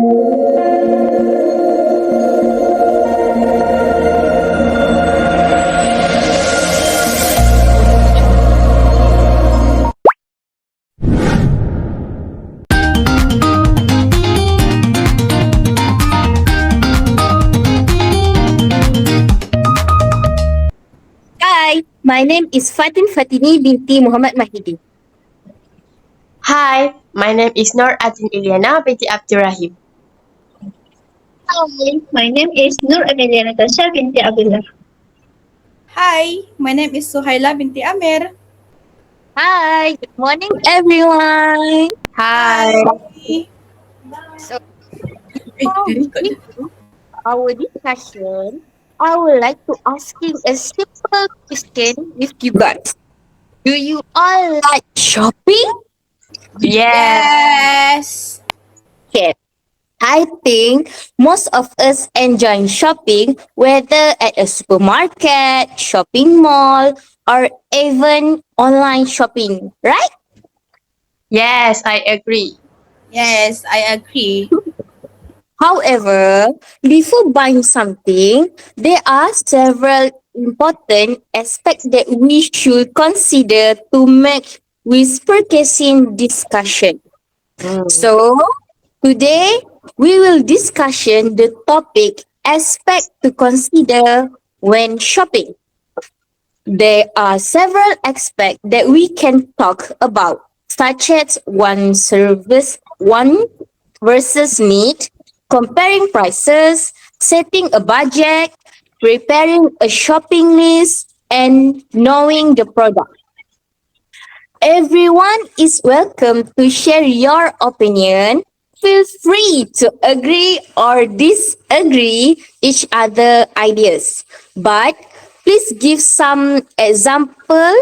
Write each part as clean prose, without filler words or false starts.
Hi, my name is Fatin Fatini binti Muhammad Mahidi. Hi, my name is Nur Atin Ilyana binti Abdurrahim. Hi, my name is Nur Amelia Natasha binti Abdullah. Hi, my name is Suhaila binti Amir. Hi, good morning everyone. Hi. So before Very we good. begin our discussion, I would like to asking a simple question with you guys. Do you all like shopping? Yeah. Yes. Yes. I think most of us enjoy shopping, whether at a supermarket, shopping mall, or even online shopping, right? Yes, I agree. Yes, I agree. However, before buying something, there are several important aspects that we should consider to make with purchasing discussion. Mm. So, today we will discussion the topic aspect to consider when shopping. There are several aspects that we can talk about, such as one versus need, comparing prices, setting a budget, preparing a shopping list, and knowing the product. Everyone is welcome to share your opinion. Feel free to agree or disagree each other ideas. But please give some example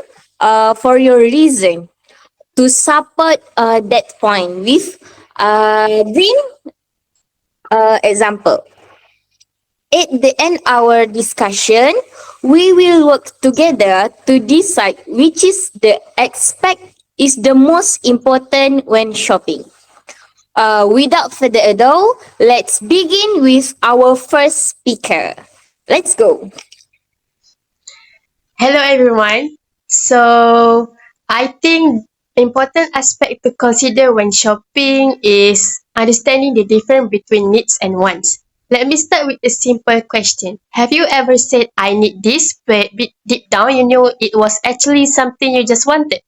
for your reason to support that point with bring example. At the end our discussion, we will work together to decide which is the aspect is the most important when shopping. Without further ado, let's begin with our first speaker. Let's go. Hello everyone. So, I think important aspect to consider when shopping is understanding the difference between needs and wants. Let me start with a simple question. Have you ever said I need this, but deep down you knew it was actually something you just wanted?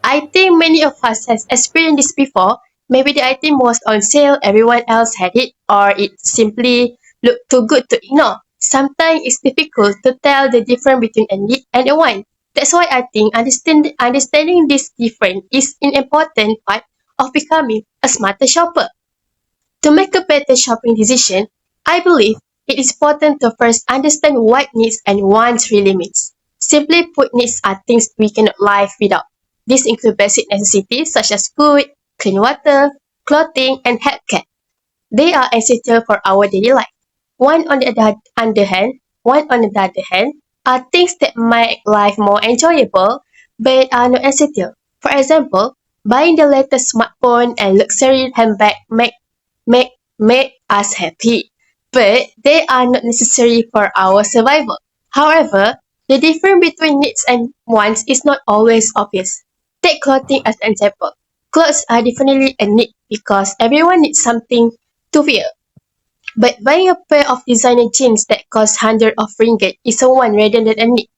I think many of us has experienced this before. Maybe the item was on sale, everyone else had it, or it simply looked too good to ignore. Sometimes it's difficult to tell the difference between a need and a want. That's why I think understanding this difference is an important part of becoming a smarter shopper. To make a better shopping decision, I believe it is important to first understand what needs and wants really means. Simply put, needs are things we cannot live without. These include basic necessities such as food, clean water, clothing, and healthcare. They are essential for our daily life. One on the other hand, are things that make life more enjoyable but are not essential. For example, buying the latest smartphone and luxury handbag make us happy, but they are not necessary for our survival. However, the difference between needs and wants is not always obvious. Take clothing as an example. Clothes are definitely a need because everyone needs something to wear. But buying a pair of designer jeans that cost hundreds of ringgit is a want rather than a need.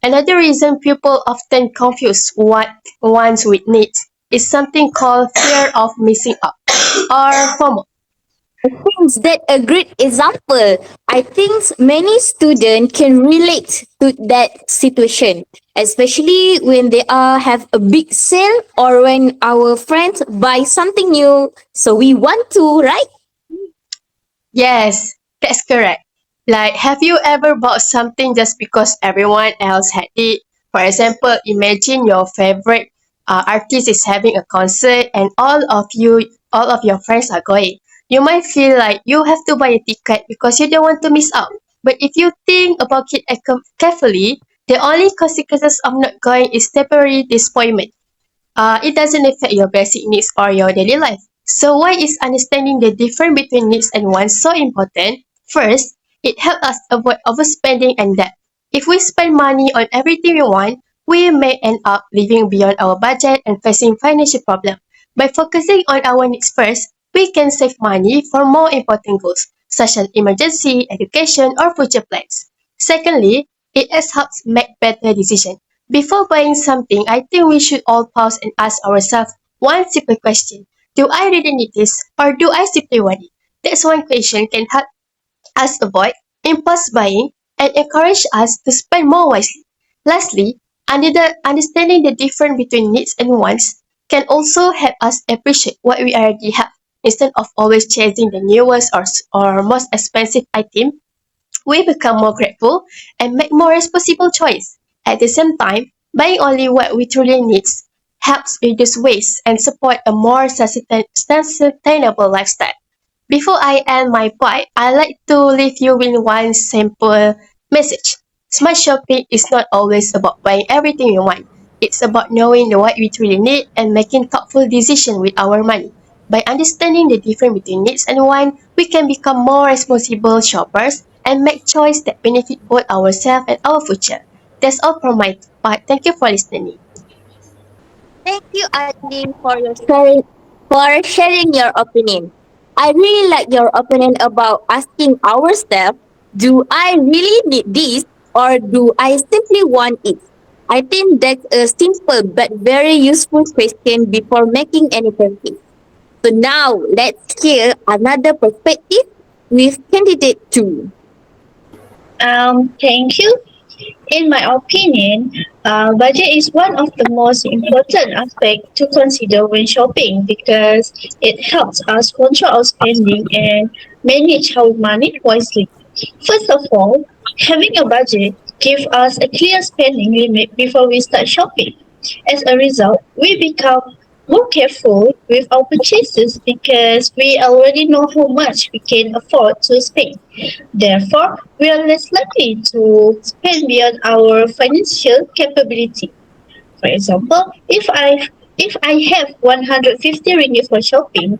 Another reason people often confuse what wants with needs is something called fear of missing out or FOMO. I think that a great example. I think many students can relate to that situation, especially when they have a big sale or when our friends buy something new. So we want to, right? Yes, that's correct. Like, have you ever bought something just because everyone else had it? For example, imagine your favorite artist is having a concert and all of your friends are going. You might feel like you have to buy a ticket because you don't want to miss out. But if you think about it carefully, the only consequences of not going is temporary disappointment. It doesn't affect your basic needs or your daily life. So why is understanding the difference between needs and wants so important? First, it helps us avoid overspending and debt. If we spend money on everything we want, we may end up living beyond our budget and facing financial problems. By focusing on our needs first, we can save money for more important goals, such as emergency, education, or future plans. Secondly, it helps make better decisions. Before buying something, I think we should all pause and ask ourselves one simple question. Do I really need this or do I simply want it? That's one question can help us avoid impulse buying and encourage us to spend more wisely. Lastly, understanding the difference between needs and wants can also help us appreciate what we already have. Instead of always chasing the newest or most expensive item, we become more grateful and make more responsible choice. At the same time, buying only what we truly need helps reduce waste and support a more sustainable lifestyle. Before I end my part, I'd like to leave you with one simple message. Smart shopping is not always about buying everything we want. It's about knowing what we truly need and making thoughtful decisions with our money. By understanding the difference between needs and wants, we can become more responsible shoppers and make choices that benefit both ourselves and our future. That's all from my part. Thank you for listening. Thank you, Adin, for sharing your opinion. I really like your opinion about asking ourselves, do I really need this or do I simply want it? I think that's a simple but very useful question before making any purchase. So now let's hear another perspective with candidate 2. Thank you. In my opinion, budget is one of the most important aspects to consider when shopping because it helps us control our spending and manage our money wisely. First of all, having a budget gives us a clear spending limit before we start shopping. As a result, we become more careful with our purchases because we already know how much we can afford to spend. Therefore, we are less likely to spend beyond our financial capability. For example, if I have 150 ringgit for shopping,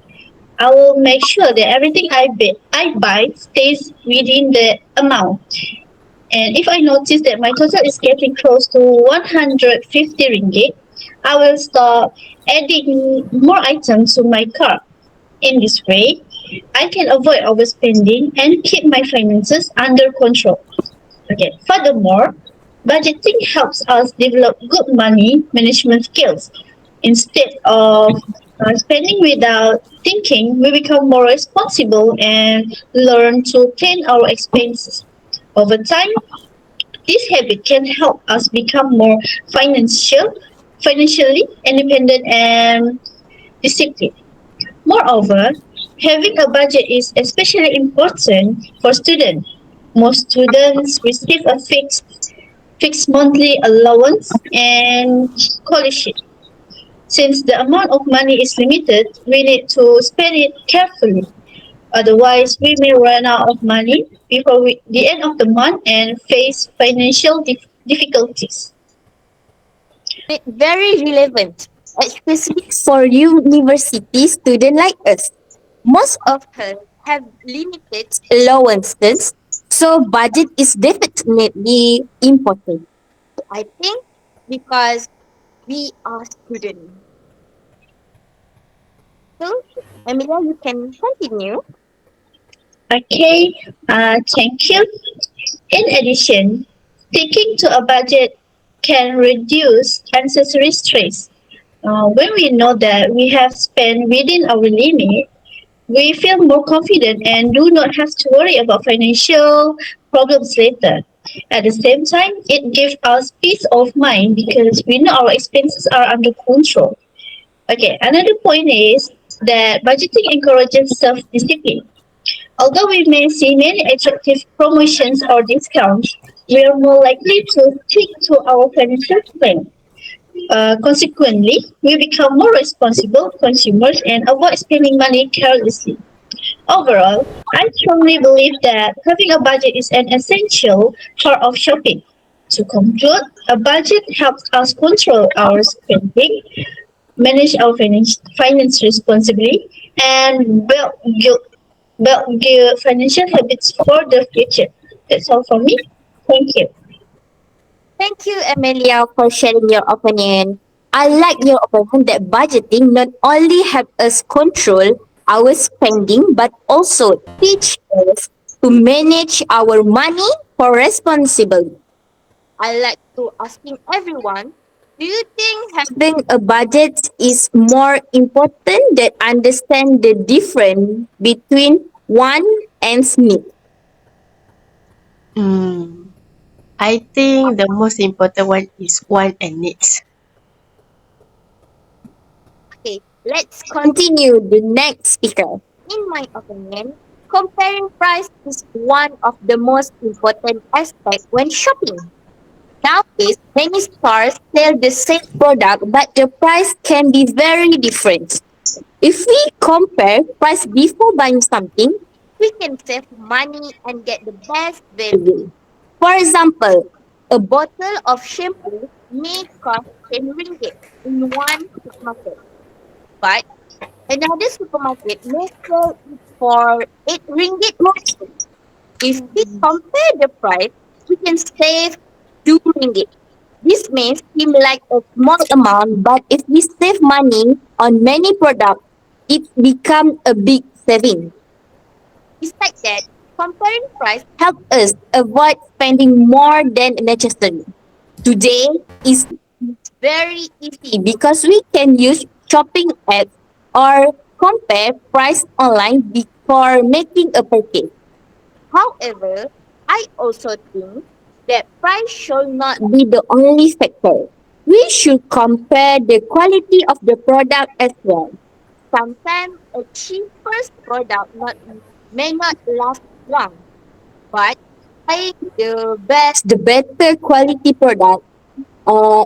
I will make sure that everything I buy stays within the amount. And if I notice that my total is getting close to 150 ringgit, I will start adding more items to my cart. In this way, I can avoid overspending and keep my finances under control. Okay. Furthermore, budgeting helps us develop good money management skills. Instead of spending without thinking, we become more responsible and learn to plan our expenses. Over time, this habit can help us become more financially independent and disciplined. Moreover, having a budget is especially important for students. Most students receive a fixed monthly allowance and scholarship. Since the amount of money is limited, we need to spend it carefully. Otherwise, we may run out of money before the end of the month and face financial difficulties. Very relevant, especially for university students like us. Most of us have limited allowances, so budget is definitely important. I think because we are students. So, Amelia, you can continue. Okay, thank you. In addition, sticking to a budget can reduce unnecessary stress. When we know that we have spent within our limit, we feel more confident and do not have to worry about financial problems later. At the same time, it gives us peace of mind because we know our expenses are under control. Okay, another point is that budgeting encourages self discipline. Although we may see many attractive promotions or discounts, we are more likely to stick to our financial plan. Consequently, we become more responsible consumers and avoid spending money carelessly. Overall, I strongly believe that having a budget is an essential part of shopping. To conclude, a budget helps us control our spending, manage our finance responsibly, and build financial habits for the future. That's all for me. Thank you. Thank you, Amelia, for sharing your opinion. I like your opinion that budgeting not only helps us control our spending but also teach us to manage our money for responsibility. I like to asking everyone, do you think having a budget is more important than understand the difference between want and need? I think the most important one is want and needs. Okay, let's continue the next speaker. In my opinion, comparing price is one of the most important aspects when shopping. Nowadays, many stores sell the same product, but the price can be very different. If we compare price before buying something, we can save money and get the best value. For example, a bottle of shampoo may cost 10 ringgit in one supermarket, but another supermarket may sell it for 8 ringgit only. If we compare the price, we can save 2 ringgit. This may seem like a small amount, but if we save money on many products, it becomes a big saving. Besides that, comparing price helps us avoid spending more than necessary. Today is very easy because we can use shopping apps or compare price online before making a purchase. However, I also think that price should not be the only factor. We should compare the quality of the product as well. Sometimes a cheapest product may not last long, but buying the better quality product, uh,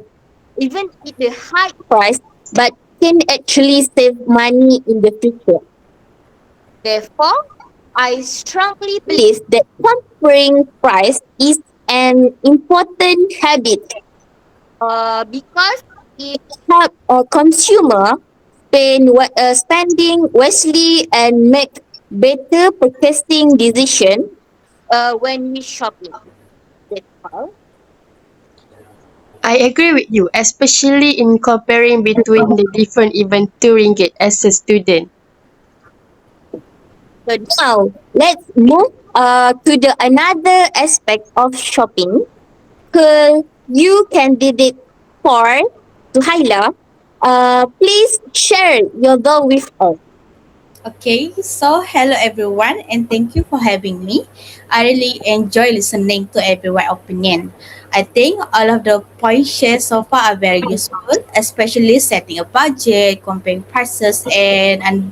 even at the high price, but can actually save money in the future. Therefore, I strongly believe that comparing price is an important habit because it helps a consumer spending wisely and make better purchasing decision when we shopping. That's all. I agree with you, especially in comparing between the different even 2 ringgit as a student. So now let's move to the another aspect of shopping. You candidate for Suhaila, please share your goal with us. Okay, so hello everyone, and thank you for having me. I really enjoy listening to everyone's opinion. I think all of the points shared so far are very useful, especially setting a budget, comparing prices, and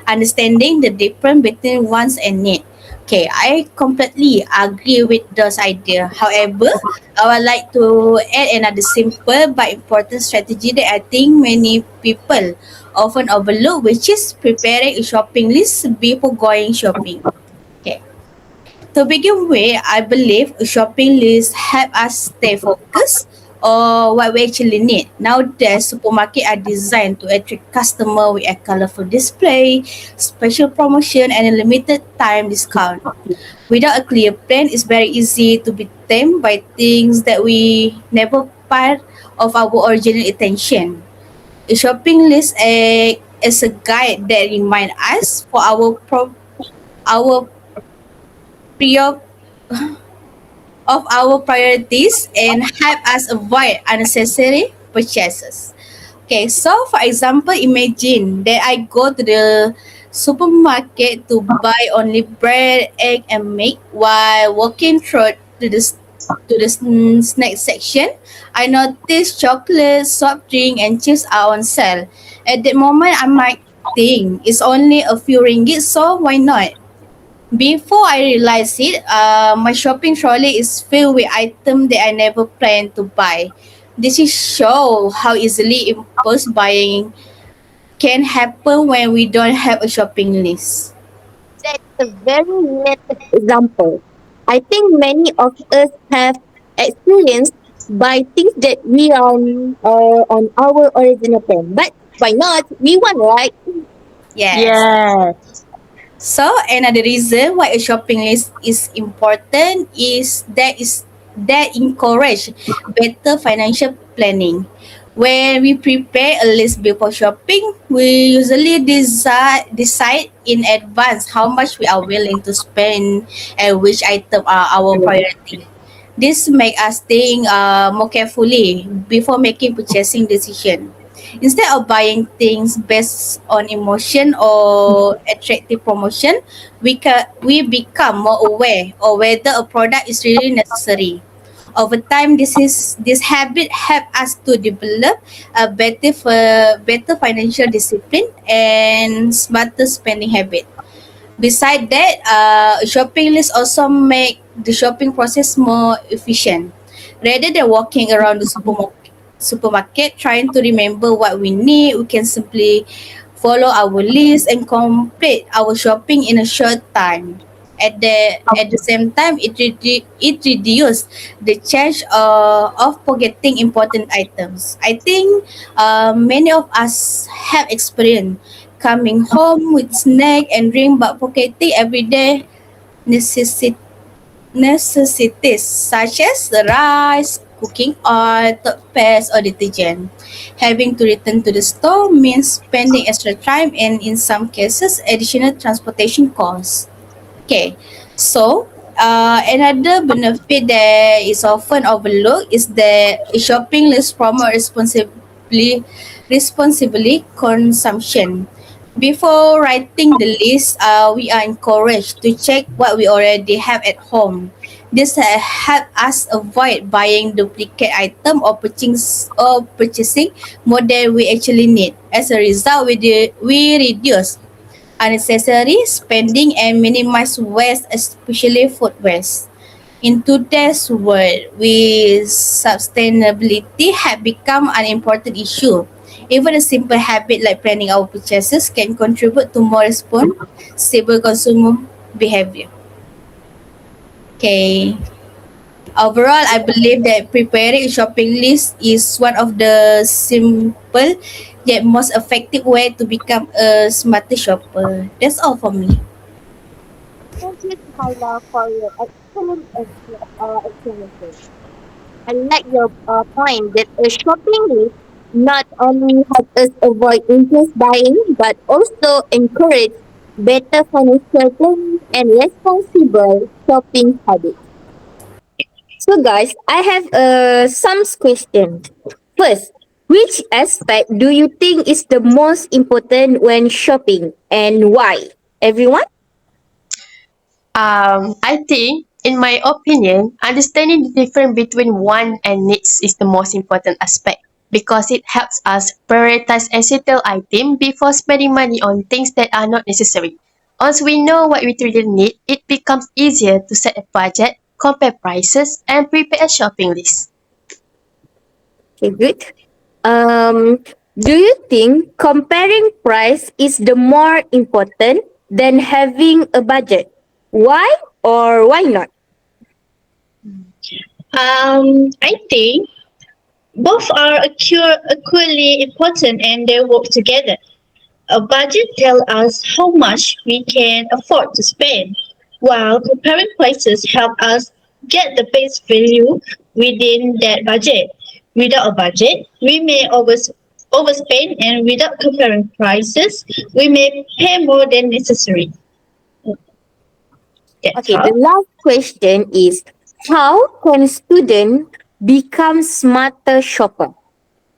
understanding the difference between wants and need. Okay, I completely agree with those ideas. However, I would like to add another simple but important strategy that I think many people often overlook, which is preparing a shopping list before going shopping. Okay. To begin with, I believe a shopping list help us stay focused on what we actually need. Nowadays, supermarket are designed to attract customer with a colorful display, special promotion, and a limited time discount. Without a clear plan, it's very easy to be tempted by things that we never part of our original intention. A shopping list is a guide that reminds us for our prior of our priorities and help us avoid unnecessary purchases. Okay, so for example, imagine that I go to the supermarket to buy only bread, egg, and milk while walking through to the snack section. I notice chocolate, soft drink, and chips are on sale. At that moment, I might think it's only a few ringgit, so why not? Before I realize it, my shopping trolley is filled with items that I never planned to buy. This is show how easily impulse buying can happen when we don't have a shopping list. That's a very latest example. I think many of us have experienced by things that we are on our original plan, but Why not? We want, right? Yes. Yes. So another reason why a shopping list is important is that encourage better financial planning. When we prepare a list before shopping, we usually decide in advance how much we are willing to spend and which item are our priority. This make us think more carefully before making purchasing decision. Instead of buying things based on emotion or attractive promotion, we become more aware of whether a product is really necessary. Over time, this habit help us to develop a better financial discipline and smarter spending habit. Beside that, shopping lists also make the shopping process more efficient. Rather than walking around the supermarket trying to remember what we need, we can simply follow our list and complete our shopping in a short time. At the same time, it reduces the chance of forgetting important items. I think many of us have experienced coming home with snack and drink but forgetting everyday necessi- necessities such as the rice, cooking oil, toothpaste, or detergent. Having to return to the store means spending extra time and, in some cases, additional transportation costs. Okay, so another benefit that is often overlooked is that a shopping list promote responsibly consumption. Before writing the list, we are encouraged to check what we already have at home. This help us avoid buying duplicate item or purchasing more than we actually need. As a result, we reduce unnecessary spending and minimize waste, especially food waste. In today's world, with sustainability have become an important issue. Even a simple habit like planning our purchases can contribute to more responsible consumer behavior. Okay. Overall, I believe that preparing a shopping list is one of the simple yet most effective way to become a smarter shopper. That's all for me. Thank you, Kyla, for your excellent explanation. I like your point that a shopping list not only helps us avoid impulse buying, but also encourage better financial planning and responsible shopping habits. So, guys, I have some questions. First, which aspect do you think is the most important when shopping and why? Everyone? I think, in my opinion, understanding the difference between want and needs is the most important aspect because it helps us prioritize essential items before spending money on things that are not necessary. Once we know what we truly need, it becomes easier to set a budget, compare prices, and prepare a shopping list. Okay, good. Um, do you think comparing price is the more important than having a budget? Why or why not? I think both are equally important and they work together. A budget tells us how much we can afford to spend, while comparing prices help us get the best value within that budget. Without a budget, we may overspend, and without comparing prices, we may pay more than necessary. That's Okay, the all. last question is how can student become smarter shopper?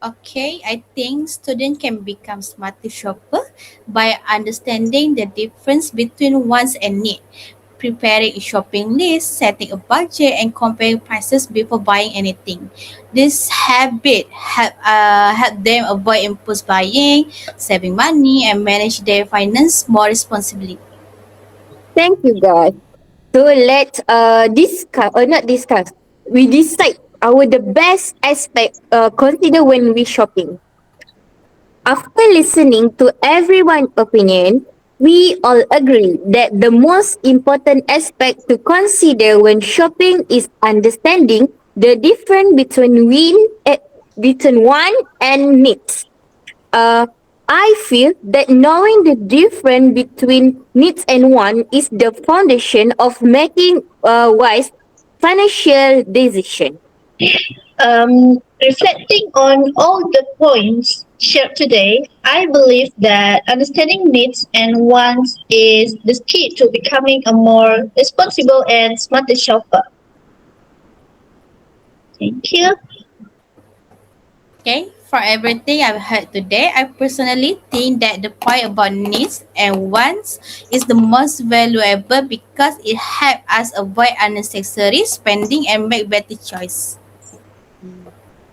Okay, I think student can become smarter shopper by understanding the difference between wants and need, preparing a shopping list, setting a budget, and comparing prices before buying anything. This habit help them avoid impulse buying, saving money, and manage their finance more responsibly. Thank you, guys. So let's discuss or not discuss. We decide our the best aspect consider when we shopping. After listening to everyone's opinion, we all agree that the most important aspect to consider when shopping is understanding the difference between want and needs. Uh, I feel that knowing the difference between needs and wants is the foundation of making a wise financial decision. Reflecting on all the points shared today, I believe that understanding needs and wants is the key to becoming a more responsible and smarter shopper. Thank you. Okay, for everything I've heard today, I personally think that the point about needs and wants is the most valuable because it helps us avoid unnecessary spending and make better choice.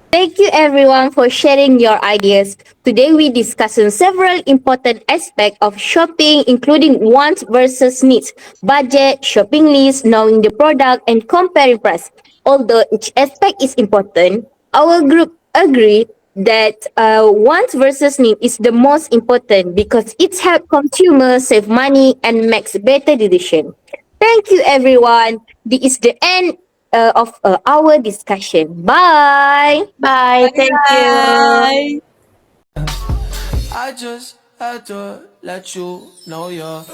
Thank you everyone for sharing your ideas. Today we discussed several important aspects of shopping including wants versus needs, budget, shopping list, knowing the product and comparing price. Although each aspect is important, our group agreed that wants versus need is the most important because it helps consumers save money and makes better decision. Thank you everyone. This is the end of our discussion. Bye. Bye. Thank you. Bye. I just had to let you know you're